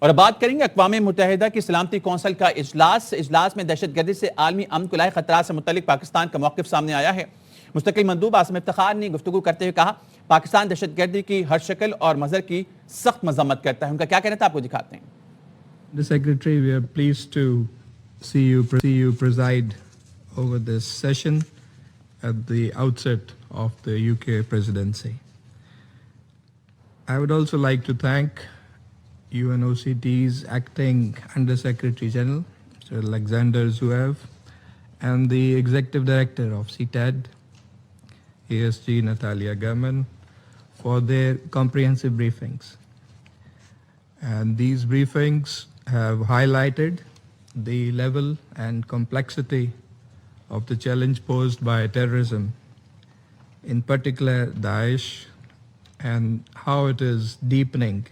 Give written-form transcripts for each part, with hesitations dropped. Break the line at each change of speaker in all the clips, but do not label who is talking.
और अब बात करेंगे अक़वाम मुत्तहिदा की सलामती कौंसिल का इजलास में दहशतगर्दी से आलमी अमन को लाए खतरात से मुतल्लिक पाकिस्तान का मौक़िफ़ सामने आया है। मुस्तकिल मंदूब आसिम इफ्तिखार ने गुफ्तगू करते हुए कहा, पाकिस्तान दहशतगर्दी की हर शक्ल और मज़हर की सख्त मज़म्मत करता है। उनका क्या कहना था, आपको दिखाते हैं।
The Secretary, we are pleased to see you preside over this session at the outset of the UK presidency. I would also like to thank UNOCT's acting Under Secretary General, Mr. 𝐔𝐩𝐝𝐬, and the Executive Director of CTAD, ASG Natalia Gurman, for their comprehensive briefings. And these briefings have highlighted the level and complexity of the challenge posed by terrorism, in particular Daesh, and how it is deepening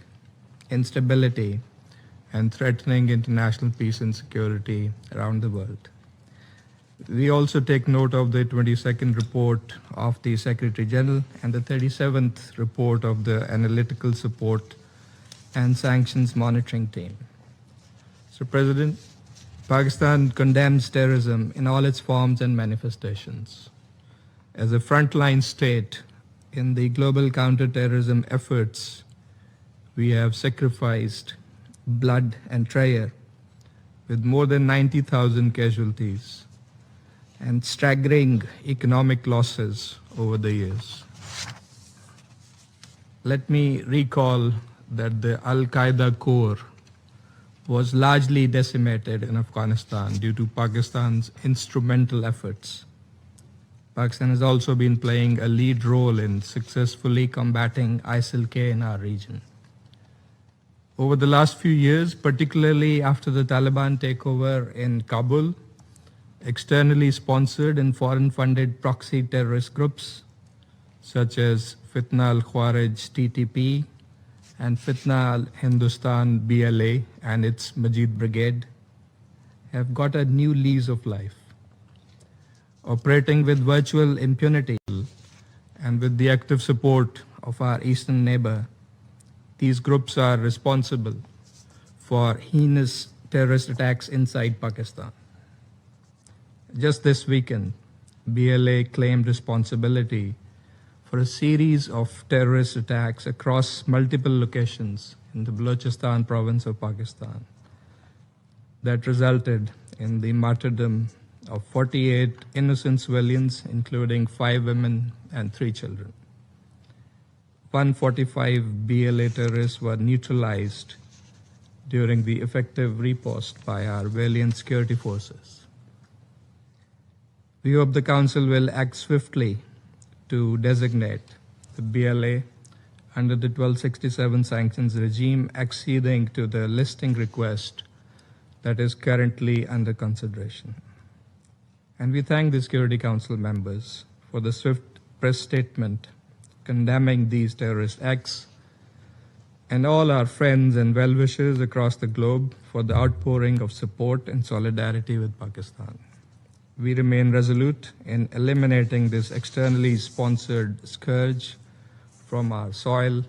instability and threatening international peace and security around the world. We also take note of the 22nd report of the Secretary General and the 37th report of the Analytical Support and Sanctions Monitoring Team. Mr. President, Pakistan condemns terrorism in all its forms and manifestations. As a frontline state in the global counterterrorism efforts, we have sacrificed blood and treasure with more than 90,000 casualties and staggering economic losses over the years. Let me recall that the Al-Qaeda core was largely decimated in Afghanistan due to Pakistan's instrumental efforts. Pakistan has also been playing a lead role in successfully combating ISIL-K in our region. Over the last few years, particularly after the Taliban takeover in Kabul, externally sponsored and foreign-funded proxy terrorist groups such as Fitna al-Khawarij TTP and Fitna al-Hindustan BLA and its Majid Brigade have got a new lease of life. Operating with virtual impunity and with the active support of our eastern neighbor, these groups are responsible for heinous terrorist attacks inside Pakistan. Just this weekend, BLA claimed responsibility for a series of terrorist attacks across multiple locations in the Balochistan province of Pakistan that resulted in the martyrdom of 48 innocent civilians, including 5 women and 3 children. 145 BLA terrorists were neutralized during the effective riposte by our valiant security forces. We hope the Council will act swiftly to designate the BLA under the 1267 sanctions regime, acceding to the listing request that is currently under consideration. And we thank the Security Council members for the swift press statement condemning these terrorist acts, and all our friends and well-wishers across the globe for the outpouring of support and solidarity with Pakistan. We remain resolute in eliminating this externally sponsored scourge from our soil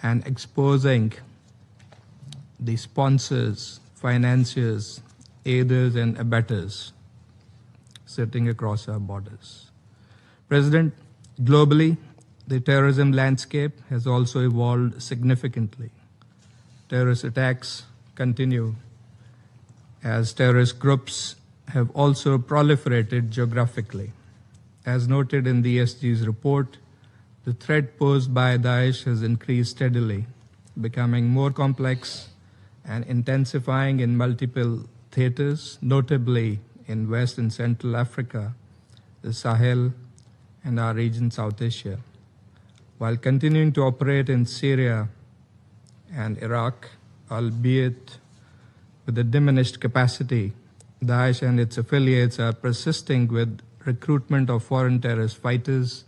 and exposing the sponsors, financiers, aiders, and abettors sitting across our borders. President, globally, the terrorism landscape has also evolved significantly. Terrorist attacks continue as terrorist groups have also proliferated geographically. As noted in the ESG's report, the threat posed by Daesh has increased steadily, becoming more complex and intensifying in multiple theaters, notably in West and Central Africa, the Sahel, and our region, South Asia, while continuing to operate in Syria and Iraq, albeit with a diminished capacity. Daesh and its affiliates are persisting with recruitment of foreign terrorist fighters,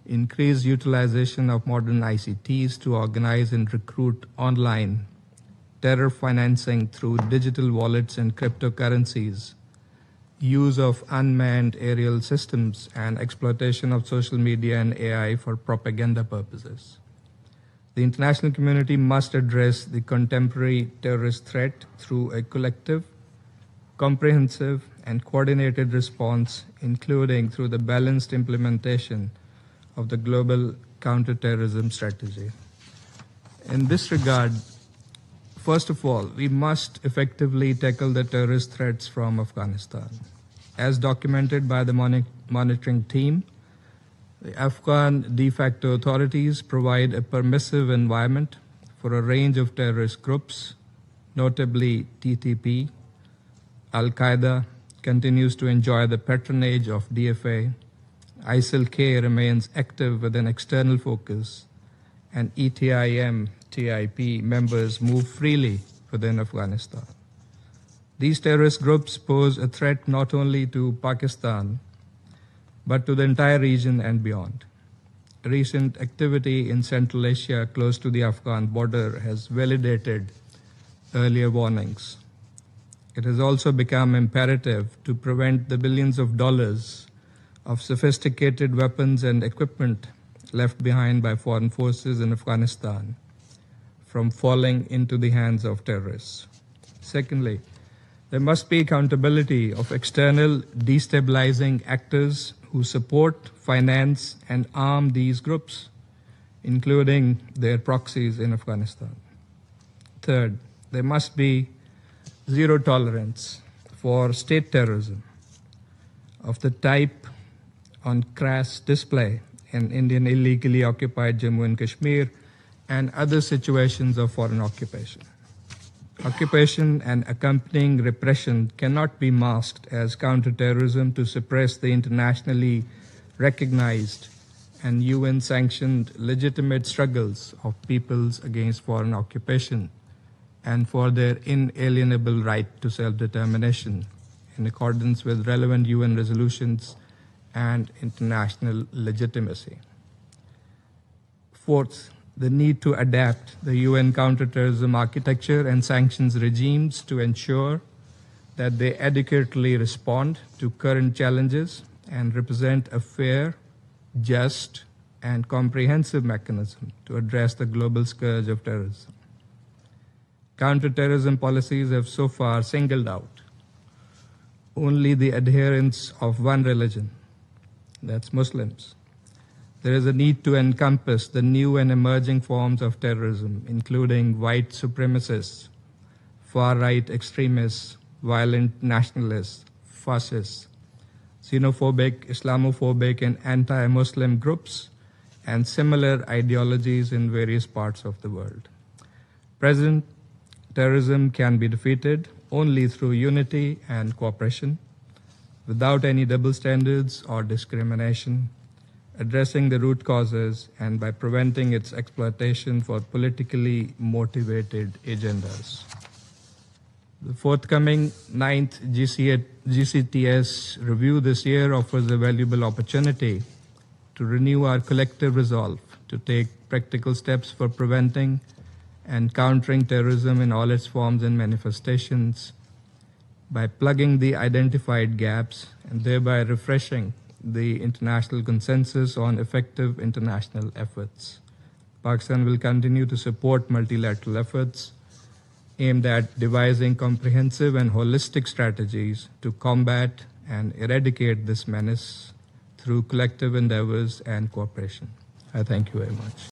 increased utilization of modern ICTs to organize and recruit online, terror financing through digital wallets and cryptocurrencies, use of unmanned aerial systems, and exploitation of social media and AI for propaganda purposes. The international community must address the contemporary terrorist threat through a collective, comprehensive, and coordinated response, including through the balanced implementation of the global counterterrorism strategy. In this regard, first of all, we must effectively tackle the terrorist threats from Afghanistan. As documented by the monitoring team, the Afghan de facto authorities provide a permissive environment for a range of terrorist groups, notably TTP. Al-Qaeda continues to enjoy the patronage of DFA. 𝐷𝐸 remains active with an external focus, and ETIM-TIP members move freely within Afghanistan. These terrorist groups pose a threat not only to Pakistan, but to the entire region and beyond. Recent activity in Central Asia close to the Afghan border has validated earlier warnings. It has also become imperative to prevent the billions of dollars of sophisticated weapons and equipment left behind by foreign forces in Afghanistan from falling into the hands of terrorists. Secondly, there must be accountability of external destabilizing actors who support, finance, and arm these groups, including their proxies in Afghanistan. Third, there must be zero tolerance for state terrorism of the type on crass display in Indian illegally occupied Jammu and Kashmir and other situations of foreign occupation. Occupation and accompanying repression cannot be masked as counterterrorism to suppress the internationally recognized and UN-sanctioned legitimate struggles of peoples against foreign occupation and for their inalienable right to self-determination in accordance with relevant UN resolutions and international legitimacy. Fourth, the need to adapt the UN counterterrorism architecture and sanctions regimes to ensure that they adequately respond to current challenges and represent a fair, just, and comprehensive mechanism to address the global scourge of terrorism. Counterterrorism policies have so far singled out only the adherents of one religion, that's Muslims. There is a need to encompass the new and emerging forms of terrorism, including white supremacists, far-right extremists, violent nationalists, fascists, xenophobic, Islamophobic, and anti-Muslim groups, and similar ideologies in various parts of the world. Present terrorism can be defeated only through unity and cooperation, without any double standards or discrimination, addressing the root causes, and by preventing its exploitation for politically motivated agendas. The forthcoming 9th GCTS review this year offers a valuable opportunity to renew our collective resolve to take practical steps for preventing and countering terrorism in all its forms and manifestations by plugging the identified gaps and thereby refreshing the international consensus on effective international efforts. Pakistan will continue to support multilateral efforts aimed at devising comprehensive and holistic strategies to combat and eradicate this menace through collective endeavors and cooperation. I thank you very much.